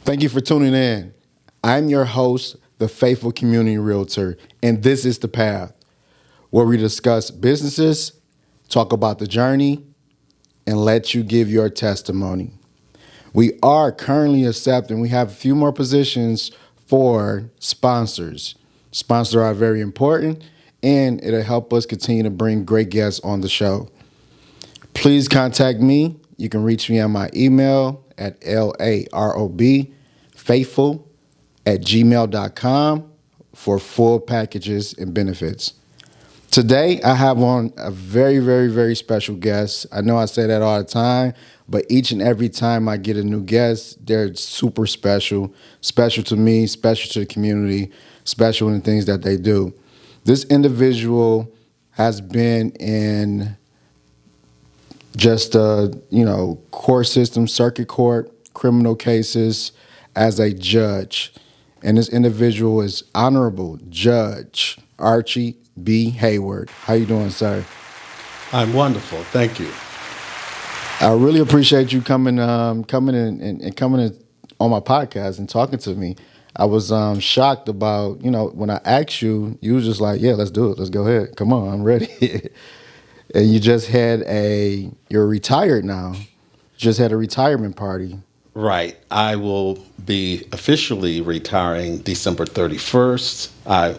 Thank you for tuning in. I'm your host, the Faithful Community Realtor, and this is The Path, where we discuss businesses, talk about the journey, and let you give your testimony. We are currently accepting, we have a few more positions for sponsors. Sponsors are very important, and it'll help us continue to bring great guests on the show. Please contact me. You can reach me on my email at larobfaithful@gmail.com for full packages and benefits. Today, I have on a very, very, very special guest. I know I say that all the time, but each and every time I get a new guest, they're super special, special to me, special to the community, special in the things that they do. This individual has been in just court system, circuit court, criminal cases as a judge. And this individual is Honorable Judge Archie B. Hayward. How you doing, sir? I'm wonderful. Thank you. I really appreciate you coming in on my podcast and talking to me. I was shocked about, when I asked you, you was just like, yeah, let's do it. Let's go ahead. Come on, I'm ready. And you just had you're retired now. Just had a retirement party. Right. I will be officially retiring December 31st. I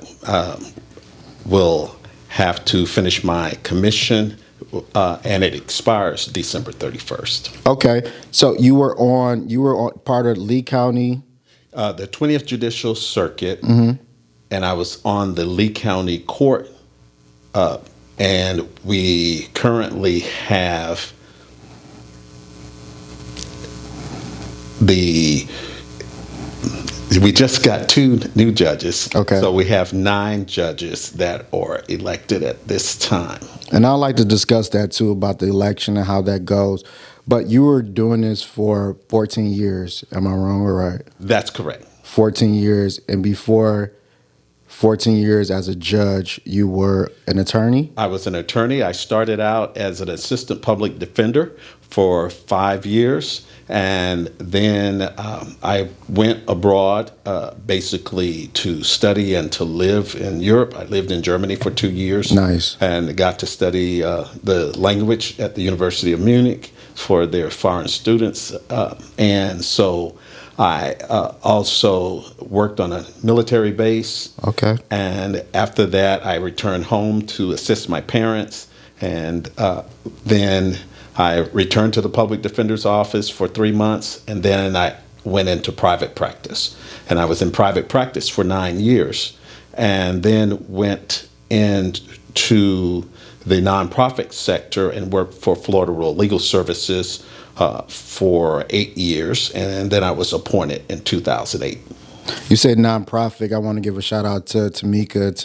will have to finish my commission, and it expires December 31st. Okay. So you were on part of Lee County, the 20th Judicial Circuit, and I was on the Lee County Court. And we currently have we just got 2 new judges. Okay. So we have 9 judges that are elected at this time. And I'd like to discuss that too, about the election and how that goes. But you were doing this for 14 years. Am I wrong or right? That's correct. 14 years. And before 14 years as a judge, you were an attorney? I was an attorney. I started out as an assistant public defender for 5 years, and then I went abroad basically to study and to live in Europe. I lived in Germany for 2 years. Nice. And got to study the language at the University of Munich for their foreign students. And so I also worked on a military base. Okay. And after that, I returned home to assist my parents. And then I returned to the public defender's office for 3 months. And then I went into private practice. And I was in private practice for 9 years. And then went into the nonprofit sector and worked for Florida Rural Legal Services for 8 years, and then I was appointed in 2008. You said nonprofit. I want to give a shout out to Tamika.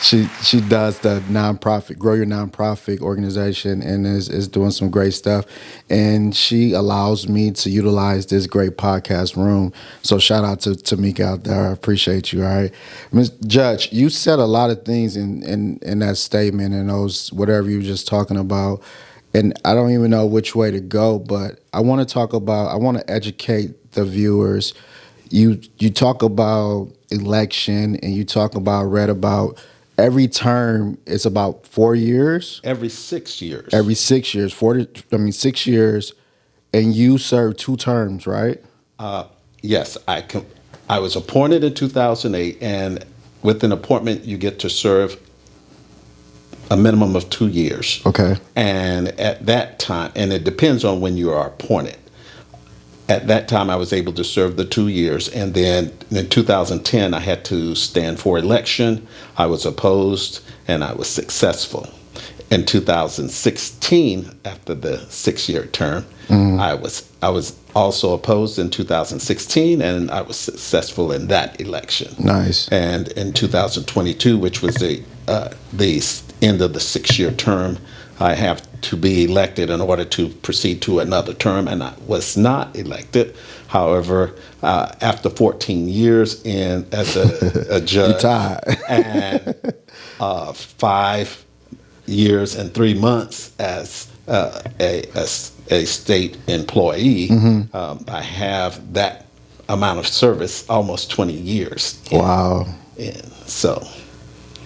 She does the nonprofit, Grow Your Nonprofit organization, and is doing some great stuff. And she allows me to utilize this great podcast room. So shout out to Tamika out there. I appreciate you. All right, Ms. Judge, you said a lot of things in that statement and those whatever you were just talking about. And I don't even know which way to go, but I want to educate the viewers. You talk about election and you read about every term is about 4 years? Every 6 years. Every 6 years. 6 years, and you served 2 terms, right? Yes, I was appointed in 2008, and with an appointment, you get to serve a minimum of 2 years. Okay. And at that time, and it depends on when you are appointed. At that time, I was able to serve the 2 years. And then in 2010, I had to stand for election. I was opposed, and I was successful. In 2016, after the 6-year term, I was also opposed in 2016, and I was successful in that election. Nice. And in 2022, which was the end of the 6-year term, I have to be elected in order to proceed to another term, and I was not elected. However, after 14 years as a judge and 5 years and 3 months as a a state employee. I have that amount of service, almost 20 years. Wow. And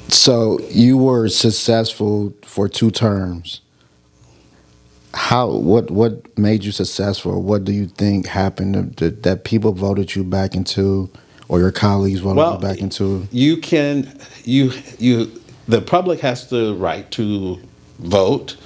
so you were successful for 2 terms. What made you successful? What do you think happened that people voted you back into, or your colleagues voted you back into? The public has the right to vote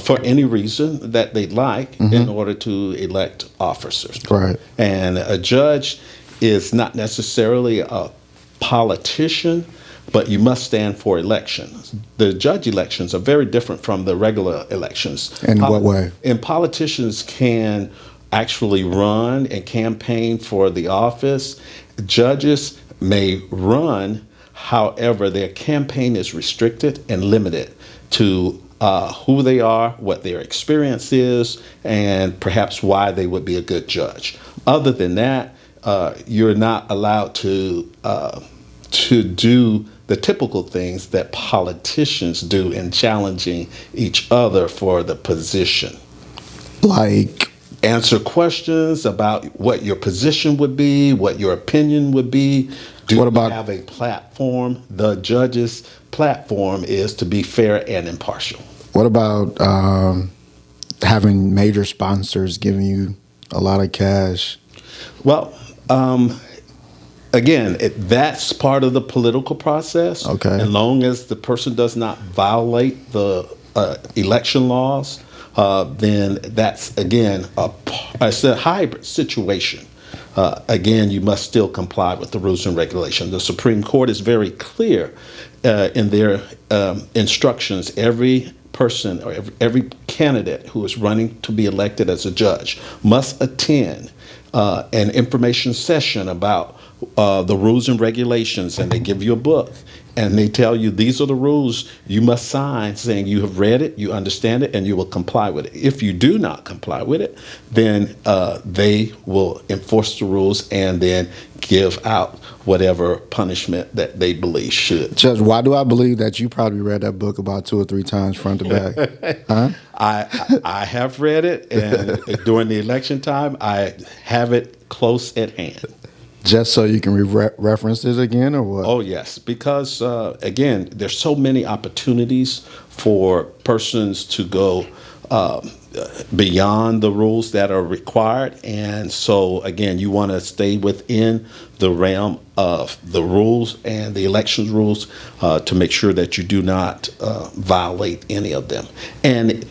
for any reason that they'd like in order to elect officers. Right. And a judge is not necessarily a politician, but you must stand for elections. The judge elections are very different from the regular elections. In what way? And politicians can actually run and campaign for the office. Judges may run, however, their campaign is restricted and limited to who they are, what their experience is, and perhaps why they would be a good judge. Other than that, you're not allowed to do the typical things that politicians do in challenging each other for the position. Like, answer questions about what your position would be, what your opinion would be. Do you have a platform? The judge's platform is to be fair and impartial. What about having major sponsors giving you a lot of cash? Well, again, that's part of the political process. Okay. As long as the person does not violate the election laws, then that's, again, it's a hybrid situation. Again, you must still comply with the rules and regulations. The Supreme Court is very clear in their instructions. Every person or every candidate who is running to be elected as a judge must attend an information session about the rules and regulations, and they give you a book and they tell you these are the rules you must sign, saying you have read it, you understand it, and you will comply with it. If you do not comply with it, then they will enforce the rules and then give out whatever punishment that they believe should. Judge, why do I believe that you probably read that book about 2 or 3 times front to back? Huh? I have read it, and during the election time, I have it close at hand. Just so you can reference it again, or what? Oh, yes, because, again, there's so many opportunities for persons to go beyond the rules that are required. And so, again, you want to stay within the realm of the rules and the elections rules to make sure that you do not violate any of them. And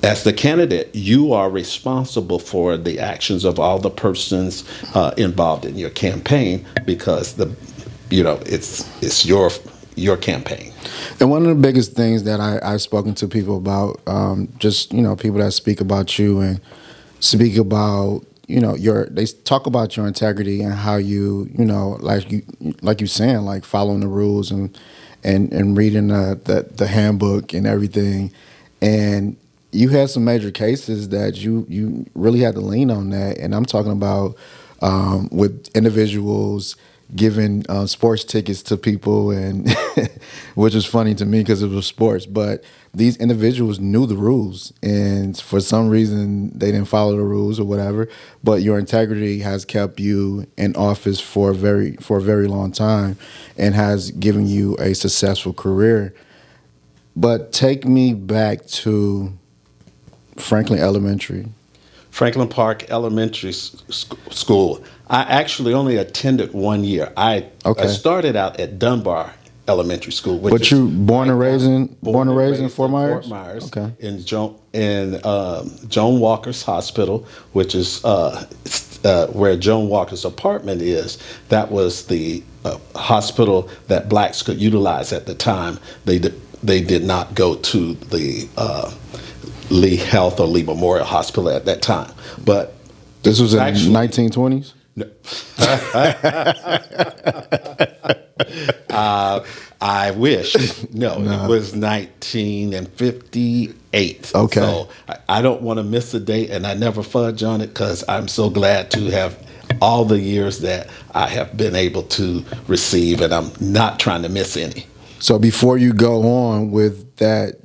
as the candidate, you are responsible for the actions of all the persons involved in your campaign, because it's your campaign. And one of the biggest things that I've spoken to people about, just people that speak about you and speak about they talk about your integrity and how you like you saying, like following the rules and reading the handbook and everything. And you had some major cases that you really had to lean on that. And I'm talking about with individuals giving sports tickets to people, and which is funny to me because it was sports. But these individuals knew the rules, and for some reason they didn't follow the rules or whatever. But your integrity has kept you in office for a very long time, and has given you a successful career. But take me back to Franklin Park Elementary School. I actually only attended 1 year. I started out at Dunbar Elementary School. But you born and raised in Fort Myers? Fort Myers, okay. In Joan Walker's Hospital, which is where Joan Walker's apartment is. That was the hospital that blacks could utilize at the time. They did not go to the Lee Health or Lee Memorial Hospital at that time. But this was in the 1920s? No. I wish. No, it was 1958. Okay. So I don't want to miss a date, and I never fudge on it, because I'm so glad to have all the years that I have been able to receive, and I'm not trying to miss any. So before you go on with that,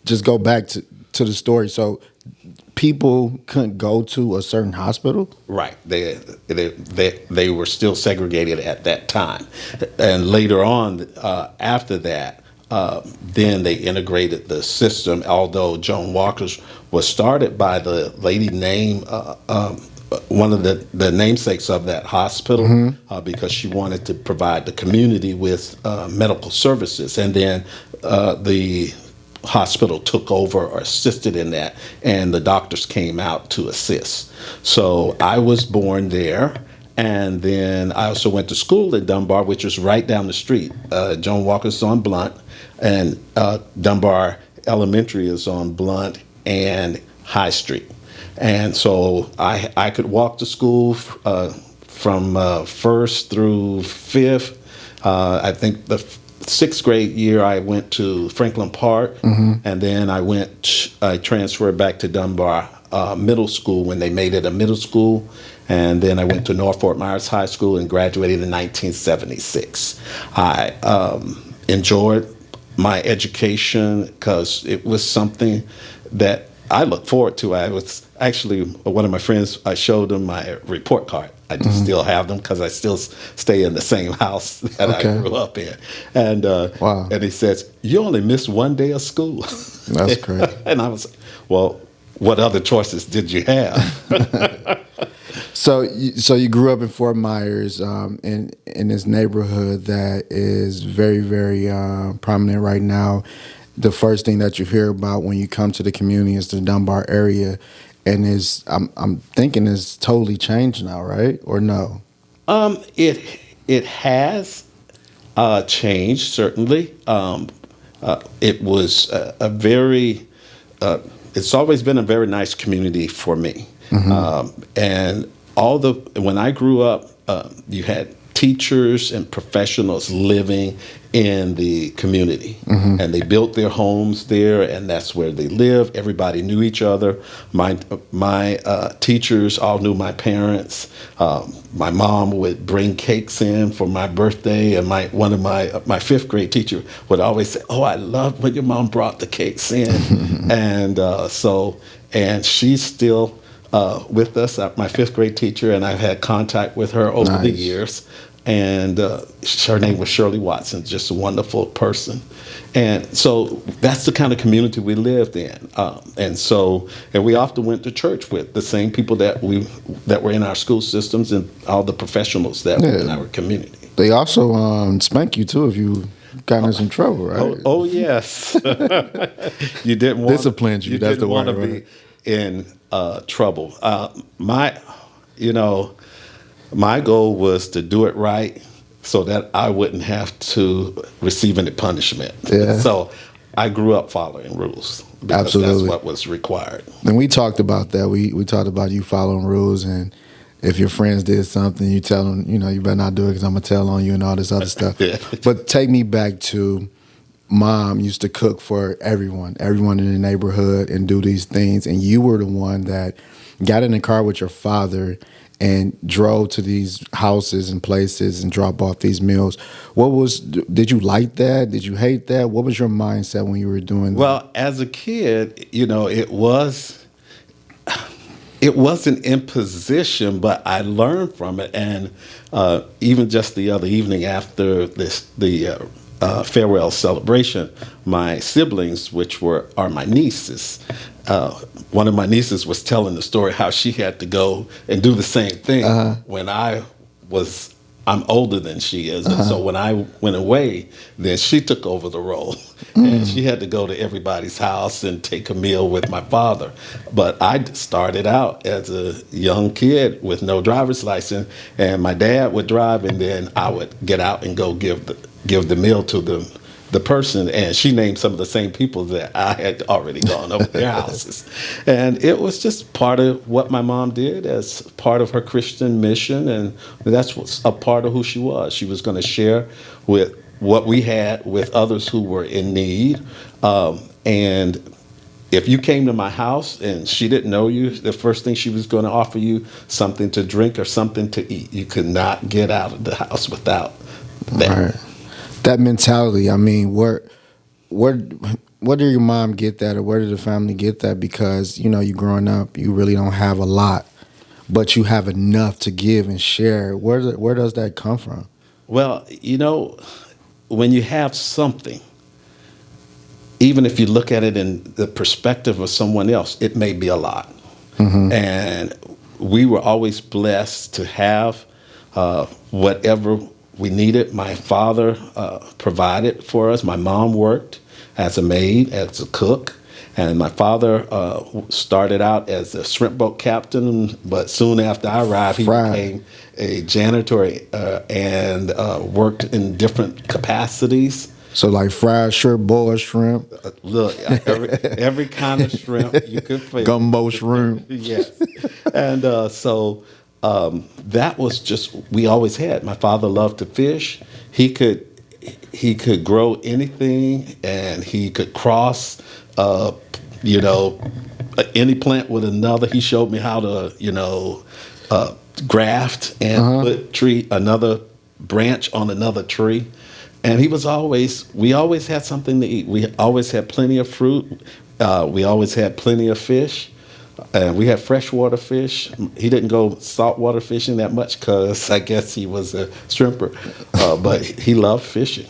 just go back to the story. So people couldn't go to a certain hospital? Right. They were still segregated at that time. And later on, after that, then they integrated the system, although Joan Walker's was started by the lady named one of the namesakes of that hospital, because she wanted to provide the community with medical services. And then the hospital took over or assisted in that, and the doctors came out to assist. So I was born there, and then I also went to school in Dunbar, which was right down the street. Joan Walker's on Blunt, and Dunbar Elementary is on Blunt and High Street. And so I could walk to school from first through fifth. I think the sixth grade year I went to Franklin Park, and then I transferred back to Dunbar Middle School when they made it a middle school, and then I went to North Fort Myers High School and graduated in 1976. I enjoyed my education because it was something that I look forward to. I was actually, one of my friends, I showed him my report card. I just still have them because I still stay in the same house that I grew up in. And Wow. And he says, "You only missed one day of school." That's great. And I was like, well, what other choices did you have? So you grew up in Fort Myers, in this neighborhood that is very, very prominent right now. The first thing that you hear about when you come to the community is the Dunbar area, and I'm thinking it's totally changed now, right? Or no? It has changed, certainly. It was a very it's always been a very nice community for me. And when I grew up, you had teachers and professionals living in the community, and they built their homes there, and that's where they lived. Everybody knew each other. My teachers all knew my parents. My mom would bring cakes in for my birthday, and one of my fifth grade teacher would always say, "Oh, I loved when your mom brought the cakes in." And she's still with us, my fifth grade teacher, and I've had contact with her over the years. And her name was Shirley Watson, just a wonderful person. And so that's the kind of community we lived in. And we often went to church with the same people that were in our school systems and all the professionals that were in our community. They also spank you too if you got in some trouble, right? Oh yes. You didn't want disciplined you. That's the want word, to right? be in trouble. My goal was to do it right so that I wouldn't have to receive any punishment. Yeah. So I grew up following rules because Absolutely. that's what was required. And we talked about that. We talked about you following rules, and if your friends did something, you tell them, you better not do it because I'm going to tell on you and all this other stuff. Yeah. But take me back to Mom used to cook for everyone in the neighborhood and do these things, and you were the one that got in the car with your father and drove to these houses and places and drop off these meals. Did you like that? Did you hate that? What was your mindset when you were doing that? Well, as a kid, it wasn't imposition, but I learned from it. And even just the other evening after the farewell celebration, my siblings, which are my nieces, one of my nieces was telling the story how she had to go and do the same thing when I'm older than she is. And so when I went away, then she took over the role. And she had to go to everybody's house and take a meal with my father. But I started out as a young kid with no driver's license, and my dad would drive, and then I would get out and go give the meal to the person, and she named some of the same people that I had already gone over their houses. And it was just part of what my mom did as part of her Christian mission, and that's a part of who she was. She was going to share with what we had with others who were in need. And if you came to my house and she didn't know you, the first thing she was going to offer you something to drink or something to eat. You could not get out of the house without that. Right. That mentality, I mean, where did your mom get that, or where did the family get that? Because you growing up, you really don't have a lot, but you have enough to give and share. Where does that come from? Well, when you have something, even if you look at it in the perspective of someone else, it may be a lot. And we were always blessed to have whatever we needed. My father provided for us. My mom worked as a maid, as a cook. And my father started out as a shrimp boat captain, but soon after I arrived, he became a janitor and worked in different capacities. So like fried shrimp, boiled shrimp. Look, every kind of shrimp you could find. Gumbo shrimp. Yes. And so that was just, we always had. My father loved to fish. He could grow anything, and he could cross, any plant with another. He showed me how to, graft and put another branch on another tree. And we always had something to eat. We always had plenty of fruit. We always had plenty of fish. We had freshwater fish. He didn't go saltwater fishing that much because I guess he was a shrimper. But he loved fishing.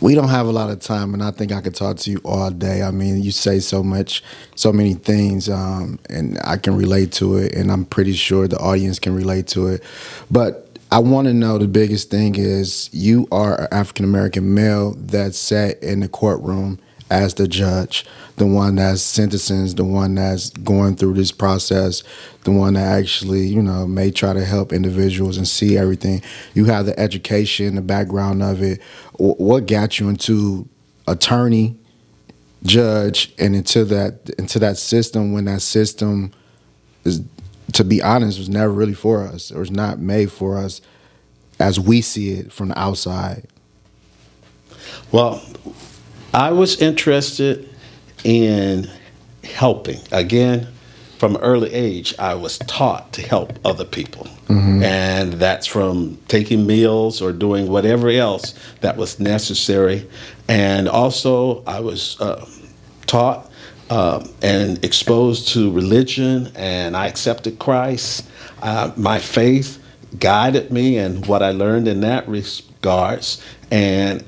We don't have a lot of time, and I think I could talk to you all day. I mean, you say so many things, and I can relate to it, and I'm pretty sure the audience can relate to it. But I want to know, the biggest thing is, you are an African-American male that sat in the courtroom as the judge, the one that's sentencing, the one that's going through this process, the one that actually, may try to help individuals and see everything. You have the education, the background of it. What got you into attorney, judge, and into that system, when that system is, to be honest, was never really for us, or was not made for us as we see it from the outside? Well, I was interested in helping. Again, from an early age, I was taught to help other people. And that's from taking meals or doing whatever else that was necessary. And also, I was taught and exposed to religion, and I accepted Christ. My faith guided me and what I learned in that regards. And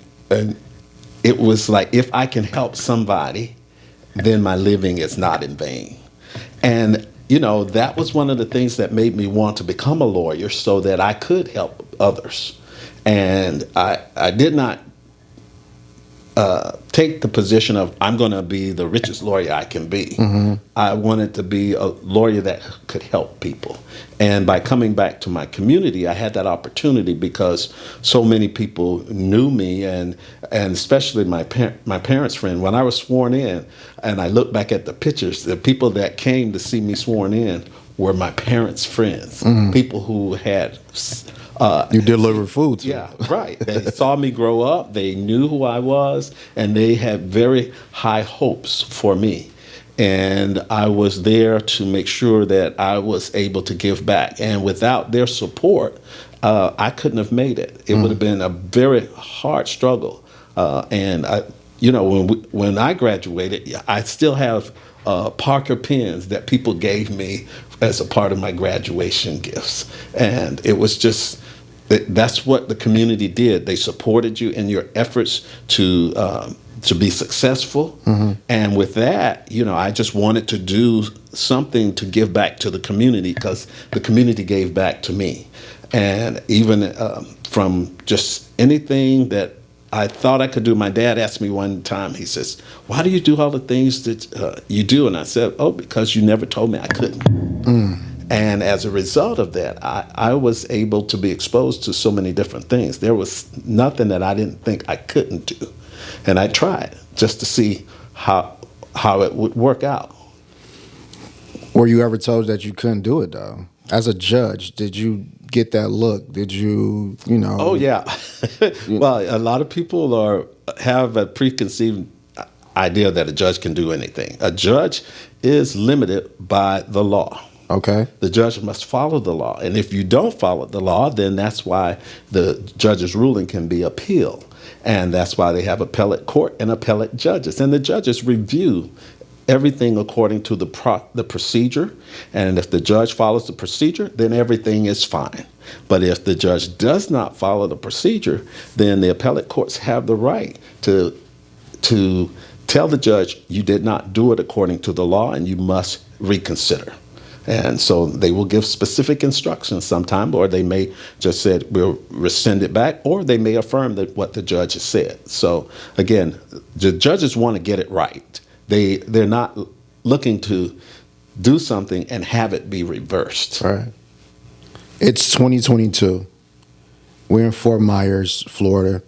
it was like, if I can help somebody, then my living is not in vain. And, that was one of the things that made me want to become a lawyer, so that I could help others. And I did not take the position of, I'm going to be the richest lawyer I can be. I wanted to be a lawyer that could help people. And by coming back to my community, I had that opportunity because so many people knew me, and especially my parents' friend. When I was sworn in, and I look back at the pictures, the people that came to see me sworn in were my parents' friends, people who had... you delivered food to them. Right. They saw me grow up. They knew who I was, and they had very high hopes for me. And I was there to make sure that I was able to give back. And without their support, I couldn't have made it. It would have been a very hard struggle. And when I graduated, I still have Parker pens that people gave me as a part of my graduation gifts. And it was just, that's what the community did. They supported you in your efforts to be successful. And with that, I just wanted to do something to give back to the community, because the community gave back to me. And even from just anything that I thought I could do. My dad asked me one time, he says, why do you do all the things that you do? And I said, because you never told me I couldn't. And as a result of that, I was able to be exposed to so many different things. There was nothing that I didn't think I couldn't do. And I tried just to see how it would work out. Were you ever told that you couldn't do it, though? As a judge, did you get that look? Did you, Oh, yeah. Well, a lot of people have a preconceived idea that a judge can do anything. A judge is limited by the law. Okay. The judge must follow the law. And if you don't follow the law, then that's why the judge's ruling can be appealed. And that's why they have appellate court and appellate judges. And the judges review everything according to the procedure. And if the judge follows the procedure, then everything is fine. But if the judge does not follow the procedure, then the appellate courts have the right to tell the judge you did not do it according to the law and you must reconsider. And so they will give specific instructions sometime, or they may just say we'll rescind it back, or they may affirm that what the judge has said. So again, the judges want to get it right. They're not looking to do something and have it be reversed. All right. It's 2022. We're in Fort Myers, Florida,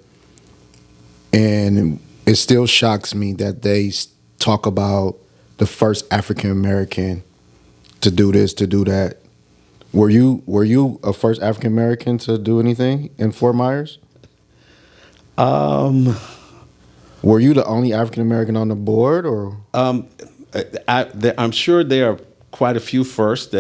and it still shocks me that they talk about the first African American to do this, to do that. Were you a first African American to do anything in Fort Myers? Were you the only African American on the board, or? I'm sure there are quite a few firsts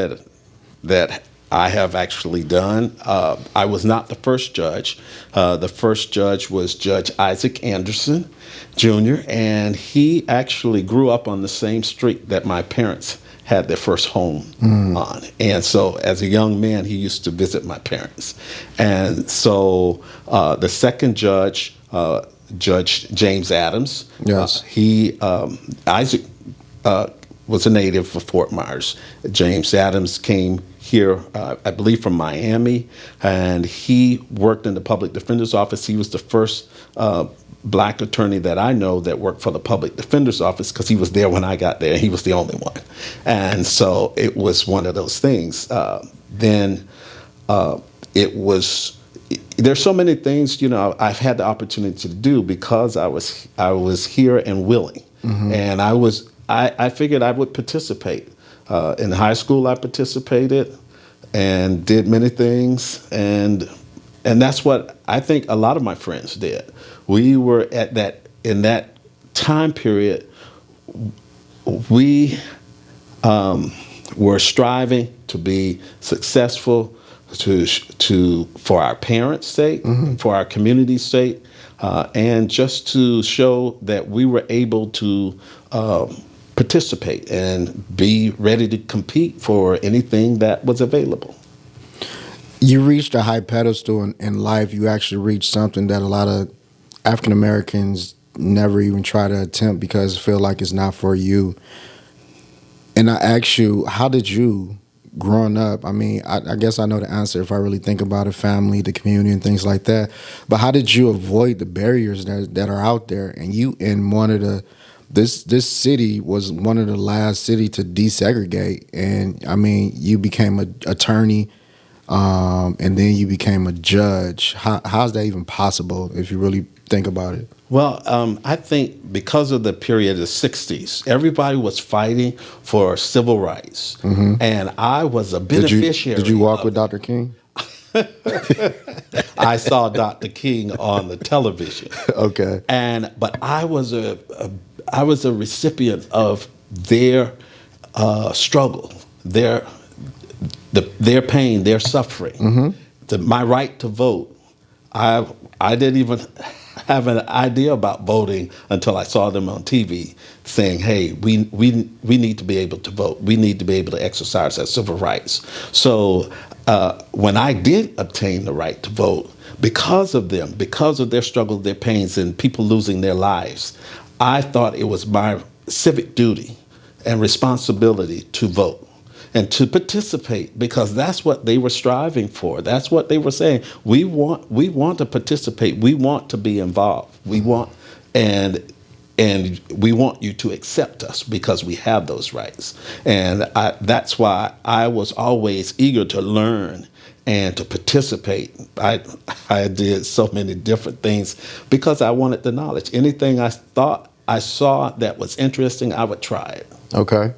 that I have actually done. I was not the first judge. The first judge was Judge Isaac Anderson, Jr., and he actually grew up on the same street that my parents had their first home on. And so as a young man, he used to visit my parents. And so the second judge, Judge James Adams, Yes. Isaac was a native of Fort Myers. James Adams came here, I believe, from Miami, and he worked in the public defender's office. He was the first black attorney that I know that worked for the public defender's office, because he was there when I got there, and he was the only one. And so it was one of those things. There's so many things, I've had the opportunity to do because I was here and willing. And I figured I would participate. In high school, I participated and did many things, and that's what I think a lot of my friends did. We were in that time period. We were striving to be successful, for our parents' sake, for our community's sake, and just to show that we were able to participate and be ready to compete for anything that was available. You reached a high pedestal in life. You actually reached something that a lot of African Americans never even try to attempt because feel like it's not for you. And I asked you, how did you, growing up, I guess I know the answer if I really think about it, family, the community, and things like that. But how did you avoid the barriers that are out there? And you in one of the This city was one of the last city to desegregate, and you became an attorney, and then you became a judge. How's that even possible if you really think about it? Well, I think because of the period of the 60s, everybody was fighting for civil rights, and I was a beneficiary. Did you walk with Dr. King? I saw Dr. King on the television. Okay, but I was a recipient of their struggle, their pain, their suffering. My right to vote. I didn't even have an idea about voting until I saw them on TV saying, "Hey, we need to be able to vote. We need to be able to exercise our civil rights." So when I did obtain the right to vote, because of them, because of their struggle, their pains, and people losing their lives, I thought it was my civic duty and responsibility to vote and to participate, because that's what they were striving for. That's what they were saying. We want to participate. We want to be involved. We want we want you to accept us because we have those rights. And that's why I was always eager to learn and to participate. I did so many different things because I wanted the knowledge. Anything I thought I saw that was interesting, I would try it. Okay.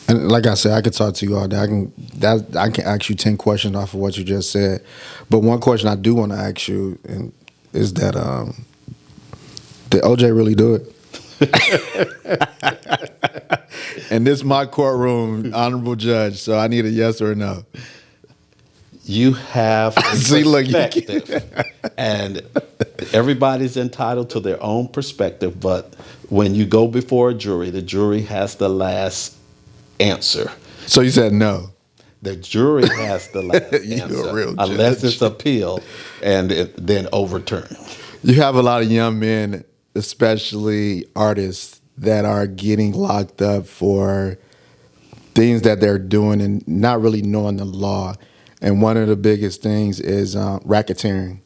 And like I said, I could talk to you all day. I can ask you 10 questions off of what you just said. But one question I do want to ask you is that did OJ really do it? And this is my courtroom, honorable judge. So I need a yes or a no. You have a See, look, perspective, and everybody's entitled to their own perspective. But when you go before a jury, the jury has the last answer. So you said no. The jury has the last answer, a real unless judge. it's appealed and then overturned. You have a lot of young men, especially artists, that are getting locked up for things that they're doing and not really knowing the law. And one of the biggest things is racketeering.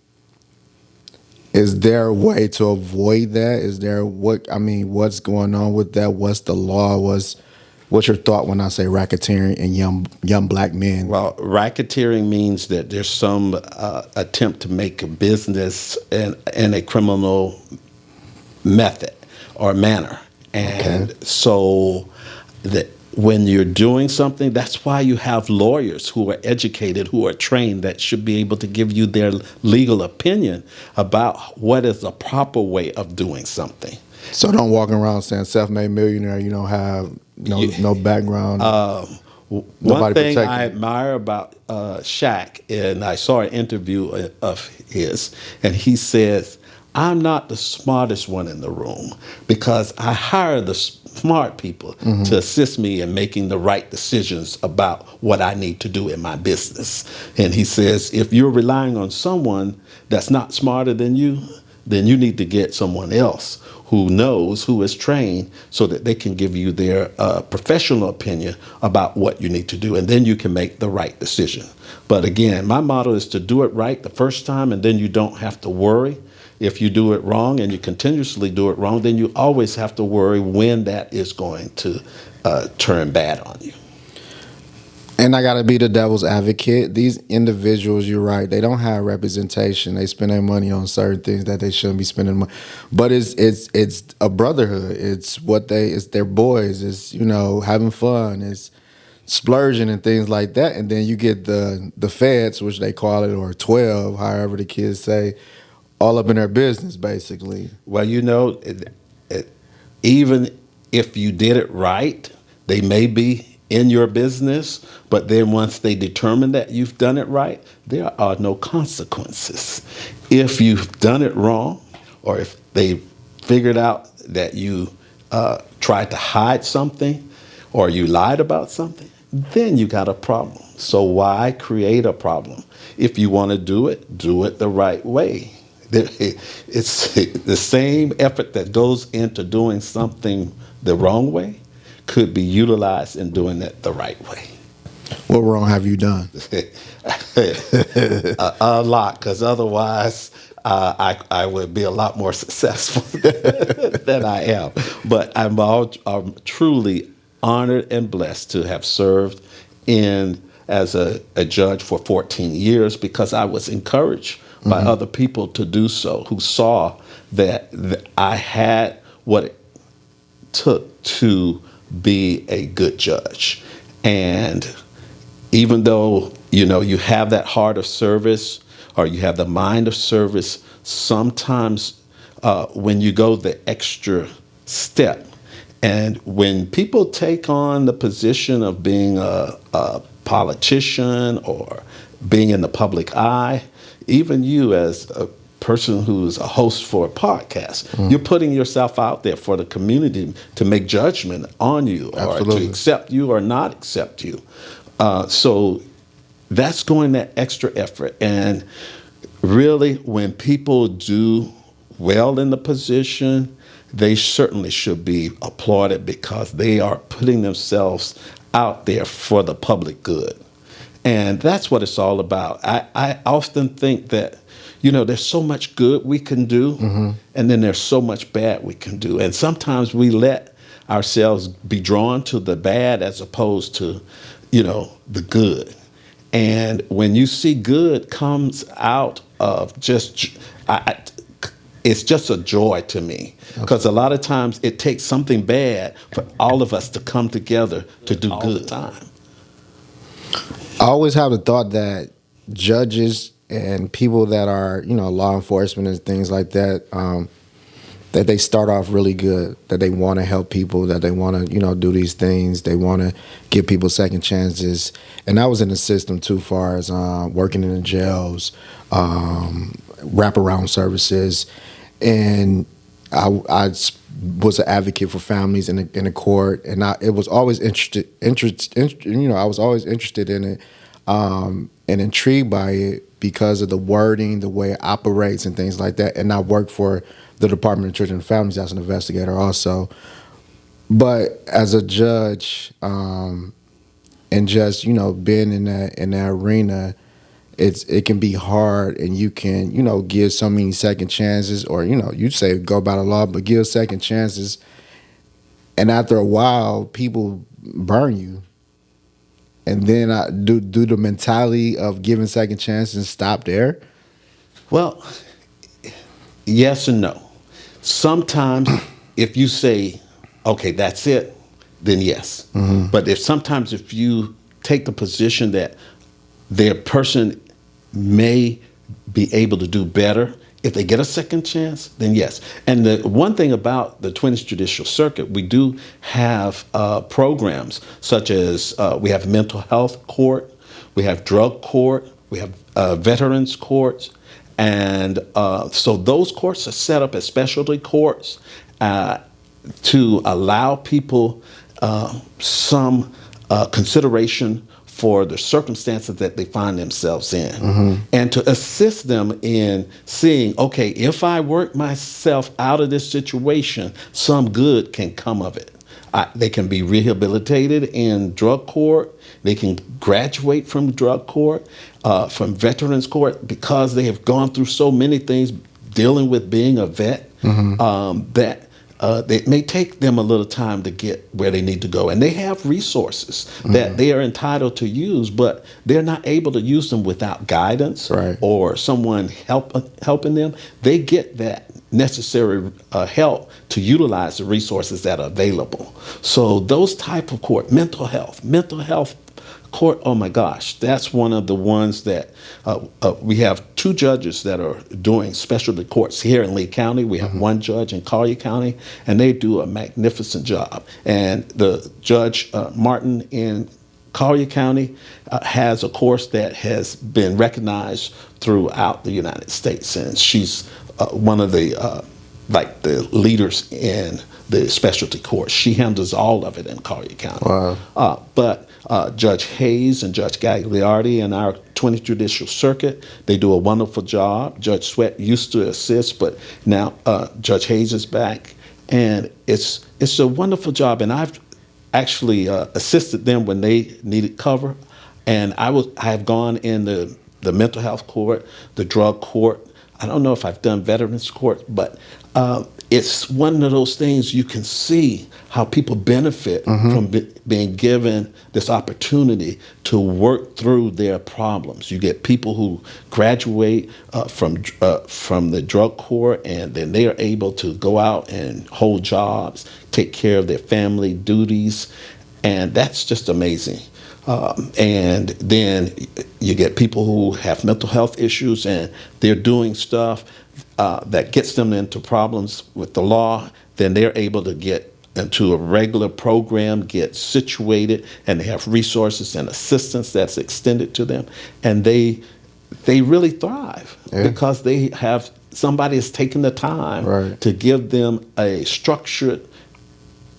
Is there a way to avoid that? Is there what's going on with that? What's the law? What's your thought when I say racketeering and young black men? Well, racketeering means that there's some attempt to make a business in a criminal method or manner. And so that when you're doing something, that's why you have lawyers who are educated, who are trained, that should be able to give you their legal opinion about what is the proper way of doing something. So don't walk around saying self-made millionaire. You don't have no background. One thing protecting I you. admire about Shaq, and I saw an interview of his, and he says, I'm not the smartest one in the room because I hire the smart people to assist me in making the right decisions about what I need to do in my business. And he says, if you're relying on someone that's not smarter than you, then you need to get someone else who knows, who is trained, so that they can give you their professional opinion about what you need to do, and then you can make the right decision. But again, my motto is to do it right the first time, and then you don't have to worry. If you do it wrong and you continuously do it wrong, then you always have to worry when that is going to turn bad on you. And I got to be the devil's advocate. These individuals, you're right, they don't have representation. They spend their money on certain things that they shouldn't be spending money. But it's a brotherhood. It's their boys. It's, having fun. It's splurging and things like that. And then you get the feds, which they call it, or 12, however the kids say, all up in their business, basically. Well, even if you did it right, they may be in your business, but then once they determine that you've done it right, there are no consequences. If you've done it wrong, or if they figured out that you tried to hide something, or you lied about something, then you got a problem. So why create a problem? If you want to do it the right way. It's the same effort that goes into doing something the wrong way could be utilized in doing it the right way. What wrong have you done? A lot, because otherwise I would be a lot more successful than I am. But I'm truly honored and blessed to have served as a judge for 14 years, because I was encouraged by other people to do so, who saw that I had what it took to be a good judge. And even though, you have that heart of service, or you have the mind of service, sometimes when you go the extra step, and when people take on the position of being a politician or being in the public eye, even you as a person who's a host for a podcast, you're putting yourself out there for the community to make judgment on you, Absolutely. or to accept you or not accept you. So that's going that extra effort. And really, when people do well in the position, they certainly should be applauded, because they are putting themselves out there for the public good. And that's what it's all about. I often think that, there's so much good we can do, and then there's so much bad we can do. And sometimes we let ourselves be drawn to the bad as opposed to, the good. And when you see good comes out of it's just a joy to me, because a lot of times it takes something bad for all of us to come together to do good. All the time. I always have the thought that judges and people that are, law enforcement and things like that, that they start off really good, that they want to help people, that they want to, do these things. They want to give people second chances. And I was in the system too, far as working in the jails, wraparound services. And I was an advocate for families in the court. And it was always I was always interested in it and intrigued by it because of the wording, the way it operates and things like that. And I worked for the Department of Children and Families as an investigator also. But as a judge, and just, being in that arena, it can be hard, and you can, give so many second chances, or, you say go by the law, but give second chances. And after a while, people burn you. And then do the mentality of giving second chances stop there? Well, yes and no. Sometimes if you say, okay, that's it, then yes. But sometimes if you take the position that their person may be able to do better, if they get a second chance, then yes. And the one thing about the Twins Judicial Circuit, we do have programs such as we have mental health court, we have drug court, we have veterans courts. And so those courts are set up as specialty courts to allow people some consideration for the circumstances that they find themselves in, and to assist them in seeing, okay, if I work myself out of this situation, some good can come of it. They can be rehabilitated in drug court. They can graduate from drug court, from veterans court, because they have gone through so many things dealing with being a vet, that it may take them a little time to get where they need to go. And they have resources that they are entitled to use, but they're not able to use them without guidance or someone helping them. They get that necessary help to utilize the resources that are available. So those type of court, mental health court, oh my gosh, that's one of the ones that we have two judges that are doing specialty courts here in Lee County. We have one judge in Collier County, and they do a magnificent job. And the Judge Martin in Collier County has a course that has been recognized throughout the United States, and she's one of the the leaders in the specialty court. She handles all of it in Collier County. Wow. But Judge Hayes and Judge Gagliardi in our 20th Judicial Circuit, they do a wonderful job. Judge Sweat used to assist, but now Judge Hayes is back, and it's a wonderful job. And I've actually assisted them when they needed cover, and I have gone in the mental health court, the drug court. I don't know if I've done veterans court, but it's one of those things you can see how people benefit from being given this opportunity to work through their problems. You get people who graduate from the drug court, and then they are able to go out and hold jobs, take care of their family duties, and that's just amazing. And then you get people who have mental health issues, and they're doing stuff that gets them into problems with the law. Then they're able to get into a regular program, get situated, and they have resources and assistance that's extended to them. And they really thrive because they have somebody has taken the time to give them a structured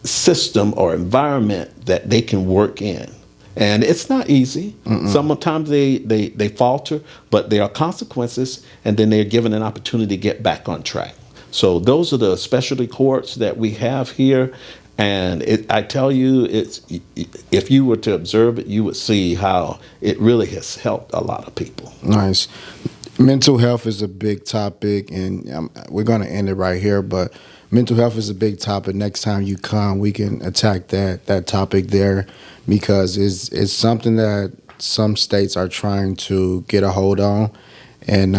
system or environment that they can work in. And it's not easy. Sometimes they falter, but there are consequences, and then they're given an opportunity to get back on track. So those are the specialty courts that we have here. And I tell you, if you were to observe it, you would see how it really has helped a lot of people. Nice. Mental health is a big topic, and we're going to end it right here, but mental health is a big topic. Next time you come, we can attack that topic there, because it's something that some states are trying to get a hold on, and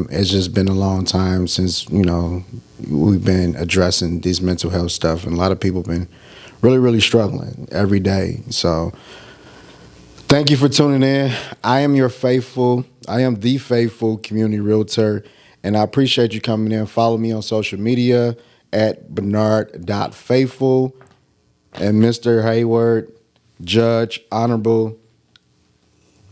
it's just been a long time since we've been addressing these mental health stuff, and a lot of people have been really, really struggling every day. So thank you for tuning in. I am the faithful community realtor, and I appreciate you coming in. Follow me on social media at Bernard.Faithful. And Mr. Hayward, Judge, Honorable,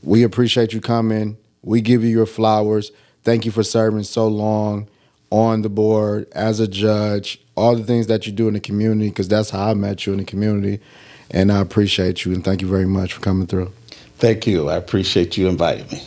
we appreciate you coming. We give you your flowers. Thank you for serving so long on the board as a judge, all the things that you do in the community, because that's how I met you in the community. And I appreciate you, and thank you very much for coming through. Thank you. I appreciate you inviting me.